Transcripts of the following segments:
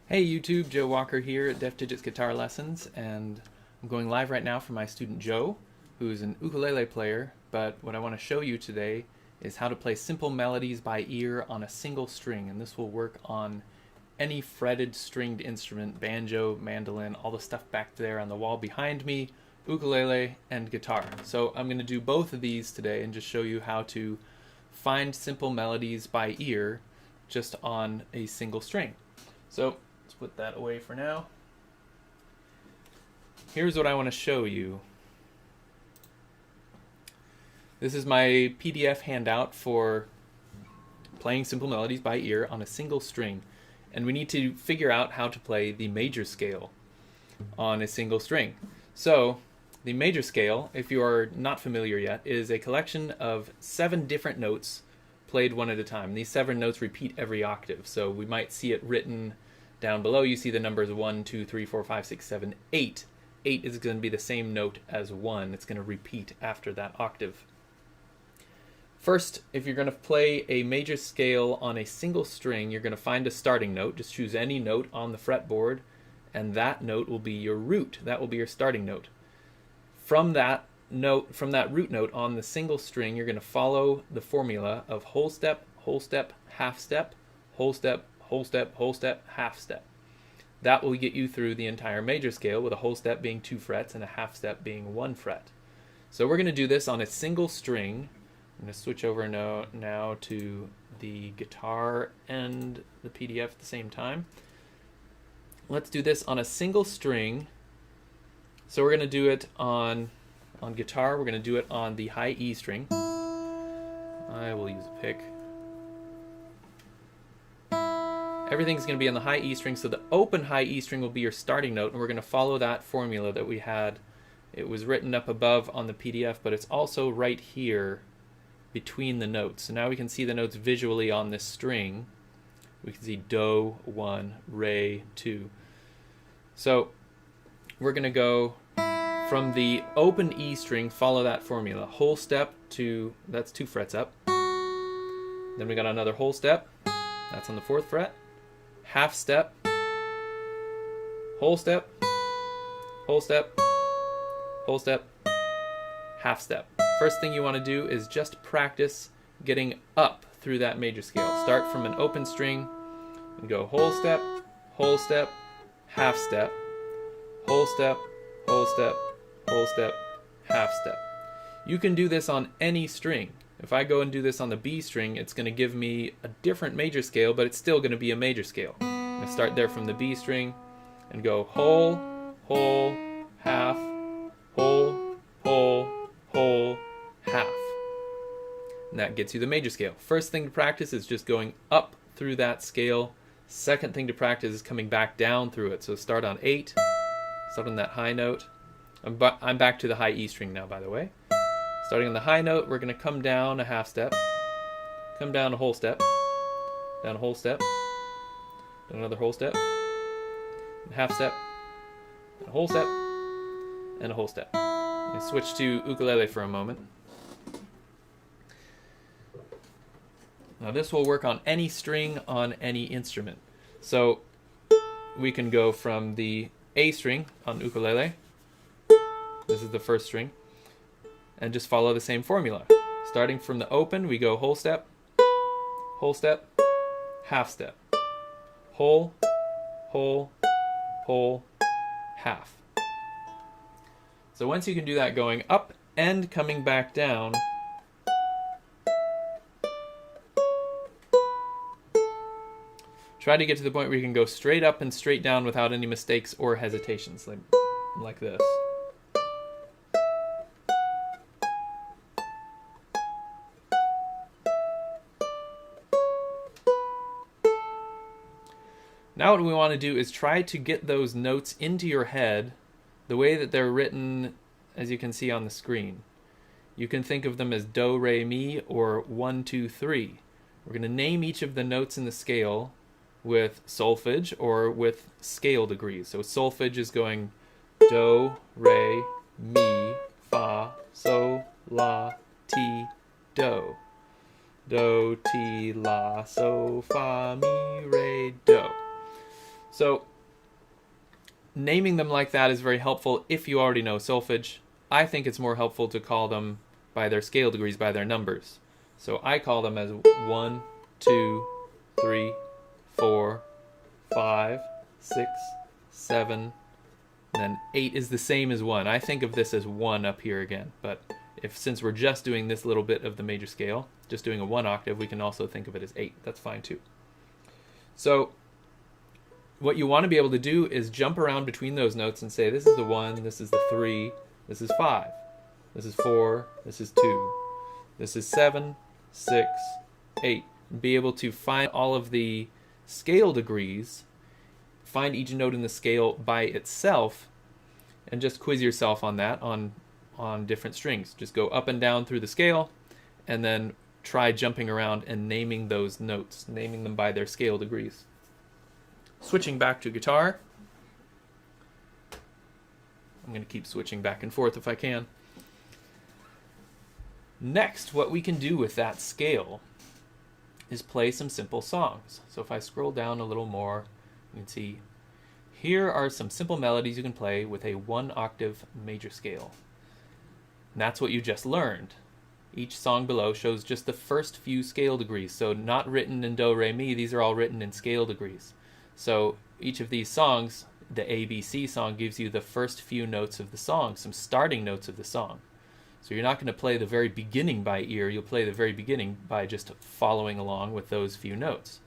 Hey YouTube, Joe Walker here at Def Digits Guitar Lessons, and I'm going live right now for my student Joe, who's an ukulele player, but what I want to show you today is how to play simple melodies by ear on a single string, and this will work on any fretted stringed instrument, banjo, mandolin, all the stuff back there on the wall behind me, ukulele, and guitar. So I'm going to do both of these today and just show you how to find simple melodies by ear just on a single string. So let's put that away for now. Here's what I want to show you. This is my PDF handout for playing simple melodies by ear on a single string. And we need to figure out how to play the major scale on a single string. So the major scale, if you are not familiar yet, is a collection of 7 different notes played one at a time. These 7 notes repeat every octave. So we might see it written down below. You see the numbers 1, 2, 3, 4, 5, 6, 7, 8. 8 is going to be the same note as 1. It's going to repeat after that octave. First, if you're going to play a major scale on a single string, you're going to find a starting note. Just choose any note on the fretboard, and that note will be your root. That will be your starting note. From that root note on the single string, you're going to follow the formula of whole step, half step, whole step, whole step, whole step, half step. That will get you through the entire major scale, with a whole step being 2 frets and a half step being 1 fret. So we're going to do this on a single string. I'm going to switch over now to the guitar and the PDF at the same time. Let's do this on a single string. So we're going to do it on guitar. We're going to do it on the high E string. I will use a pick. Everything's going to be on the high E string, so the open high E string will be your starting note, and we're going to follow that formula that we had. It was written up above on the PDF, but it's also right here between the notes. So now we can see the notes visually on this string. We can see Do, 1, Re, 2. So we're going to go from the open E string, follow that formula. Whole step to, that's 2 frets up. Then we got another whole step, that's on the 4th fret. Half step, whole step, whole step, whole step, half step. First thing you want to do is just practice getting up through that major scale. Start from an open string and go whole step, half step, whole step, whole step, whole step, half step. You can do this on any string. If I go and do this on the B string, it's going to give me a different major scale, but it's still going to be a major scale. I'm going to start there from the B string and go whole, whole, half, whole, whole, whole, half. And that gets you the major scale. First thing to practice is just going up through that scale. Second thing to practice is coming back down through it. So start on 8, start on that high note. I'm back to the high E string now, by the way. Starting on the high note, we're going to come down a half step, come down a whole step, down a whole step, down another whole step, and a half step, and a whole step, and a whole step. I'm going to switch to ukulele for a moment. Now this will work on any string on any instrument. So we can go from the A string on ukulele, this is the first string, and just follow the same formula. Starting from the open, we go whole step, half step, whole, whole, whole, half. So once you can do that going up and coming back down, try to get to the point where you can go straight up and straight down without any mistakes or hesitations, like this. Now what we want to do is try to get those notes into your head the way that they're written, as you can see on the screen. You can think of them as Do, Re, Mi, or 1, 2, 3. We're going to name each of the notes in the scale with solfege or with scale degrees. So solfege is going Do, Re, Mi, Fa, So, La, Ti, Do. Do, Ti, La, So, Fa, Mi, Re, Do. So naming them like that is very helpful if you already know solfege. I think it's more helpful to call them by their scale degrees, by their numbers. So I call them as 1, 2, 3, 4, 5, 6, 7, and then 8 is the same as 1. I think of this as 1 up here again, but since we're just doing this little bit of the major scale, just doing a 1 octave, we can also think of it as 8. That's fine too. So what you want to be able to do is jump around between those notes and say, this is the 1, this is the 3, this is 5, this is 4, this is 2, this is 7, 6, 8. Be able to find all of the scale degrees, find each note in the scale by itself, and just quiz yourself on that on different strings. Just go up and down through the scale, and then try jumping around and naming those notes, naming them by their scale degrees. Switching back to guitar. I'm going to keep switching back and forth if I can. Next, what we can do with that scale is play some simple songs. So if I scroll down a little more, you can see here are some simple melodies you can play with a 1 octave major scale. And that's what you just learned. Each song below shows just the first few scale degrees, so not written in do, re, mi, these are all written in scale degrees. So each of these songs, the ABC song, gives you the first few notes of the song, some starting notes of the song. So you're not going to play the very beginning by ear, you'll play the very beginning by just following along with those few notes.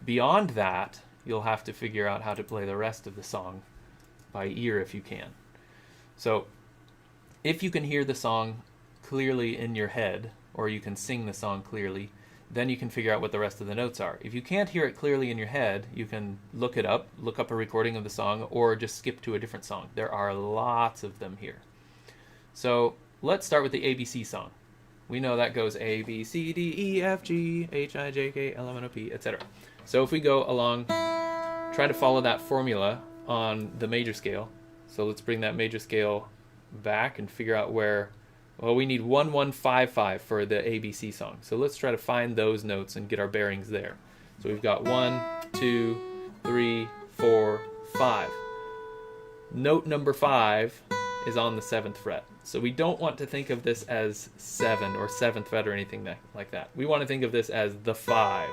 Beyond that, you'll have to figure out how to play the rest of the song by ear if you can. So if you can hear the song clearly in your head, or you can sing the song clearly, then you can figure out what the rest of the notes are. If you can't hear it clearly in your head, you can look up a recording of the song, or just skip to a different song. There are lots of them here. So let's start with the ABC song. We know that goes A, B, C, D, E, F, G, H, I, J, K, L, M, N, O, P, etc. So if we go along, try to follow that formula on the major scale. So let's bring that major scale back and figure out where, well, we need 1, 1, 5, 5 for the ABC song. So let's try to find those notes and get our bearings there. So we've got 1, 2, 3, 4, 5. Note number 5 is on the 7th fret. So we don't want to think of this as 7 or 7th fret or anything like that. We want to think of this as the 5,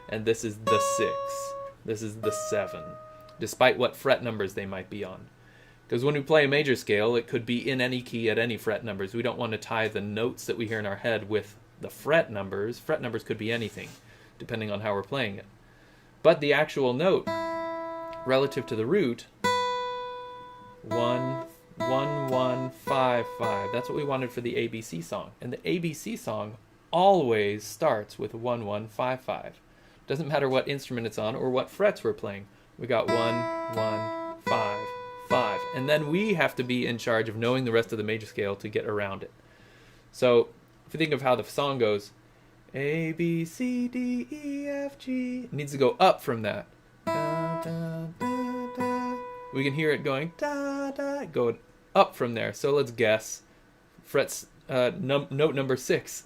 and this is the 6. This is the 7, despite what fret numbers they might be on. Because when we play a major scale, it could be in any key at any fret numbers. We don't want to tie the notes that we hear in our head with the fret numbers. Fret numbers could be anything, depending on how we're playing it. But the actual note, relative to the root, 1, 1, 1, 5, 5. That's what we wanted for the ABC song. And the ABC song always starts with 1, 1, 5, 5. Doesn't matter what instrument it's on or what frets we're playing. We got 1, 1, 5, 5. And then we have to be in charge of knowing the rest of the major scale to get around it. So if you think of how the song goes, A, B, C, D, E, F, G, it needs to go up from that. Da, da, da, da. We can hear it going da, da, going up from there. So let's guess. Frets, note number 6.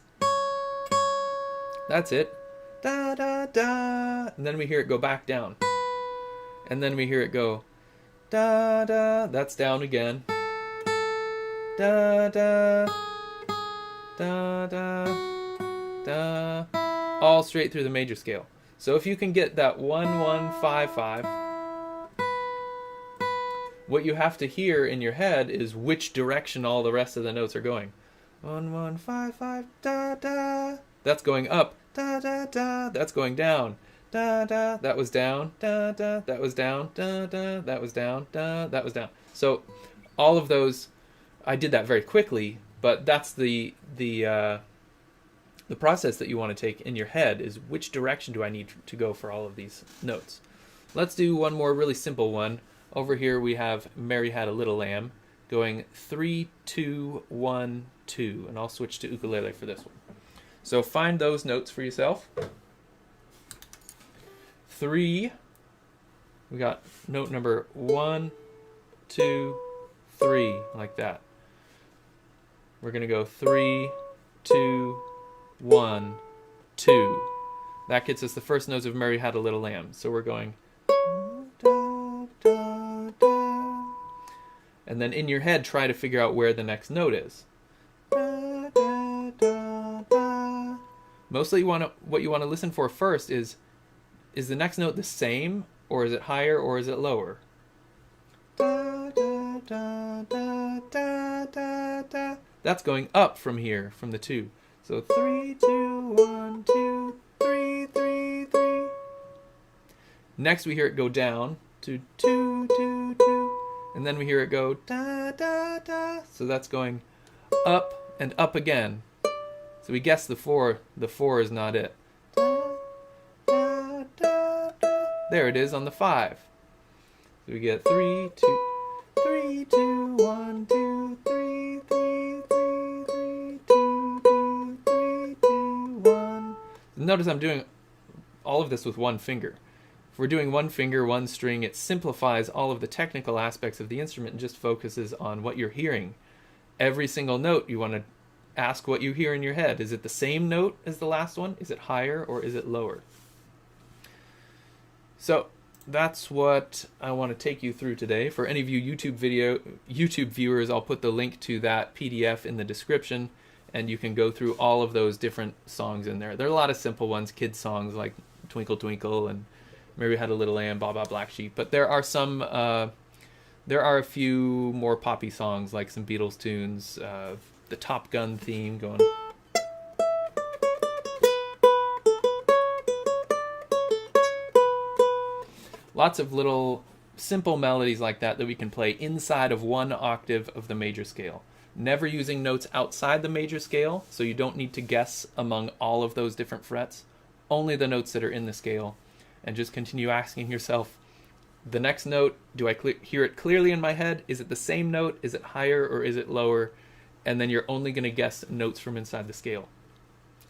That's it. Da, da, da. And then we hear it go back down. And then we hear it go da, da. That's down again. Da, da. Da, da. Da. All straight through the major scale. So if you can get that 1, 1, 5, 5, what you have to hear in your head is which direction all the rest of the notes are going. 1, 1, 5, 5, da, da. That's going up. Da, da, da. That's going down. Da, da. That was down. Da, da. That was down. Da, da. That was down. Da, that was down. So all of those, I did that very quickly, but that's the process that you want to take in your head is which direction do I need to go for all of these notes. Let's do one more really simple one. Over here we have Mary Had a Little Lamb going 3, 2, 1, 2, and I'll switch to ukulele for this one. So find those notes for yourself. 3, we got note number 1, 2, 3, like that. We're going to go 3, 2, 1, 2. That gets us the first notes of Mary Had a Little Lamb. So we're going And then in your head, try to figure out where the next note is. Mostly what you want to listen for first is the next note the same, or is it higher, or is it lower? That's going up from here, from the 2. So 3, 2, 1, 2, 3, 3, 3. Next we hear it go down to 2, 2, 2. And then we hear it go da, da, da. So that's going up and up again. So we guess the 4. The 4 is not it. Da, da, da, da. There it is on the 5. So we get 3, 2, 3, 2, 1, 2, 3, 3, 3, 3, 2, 2, 3, 2, 1. Notice I'm doing all of this with one finger. If we're doing one finger, one string, it simplifies all of the technical aspects of the instrument and just focuses on what you're hearing. Every single note, you want to ask what you hear in your head. Is it the same note as the last one? Is it higher or is it lower? So that's what I want to take you through today. For any of you YouTube viewers, I'll put the link to that PDF in the description, and you can go through all of those different songs in there. There are a lot of simple ones, kids songs like Twinkle Twinkle and Mary Had a Little Lamb, Baa Baa Black Sheep. But there are some, there are a few more poppy songs like some Beatles tunes, the Top Gun theme going. Lots of little simple melodies like that we can play inside of one octave of the major scale. Never using notes outside the major scale, so you don't need to guess among all of those different frets. Only the notes that are in the scale. And just continue asking yourself, the next note, do I hear it clearly in my head? Is it the same note? Is it higher or is it lower? And then you're only going to guess notes from inside the scale.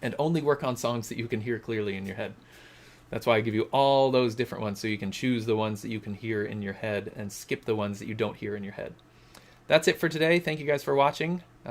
And only work on songs that you can hear clearly in your head. That's why I give you all those different ones, so you can choose the ones that you can hear in your head and skip the ones that you don't hear in your head. That's it for today. Thank you guys for watching.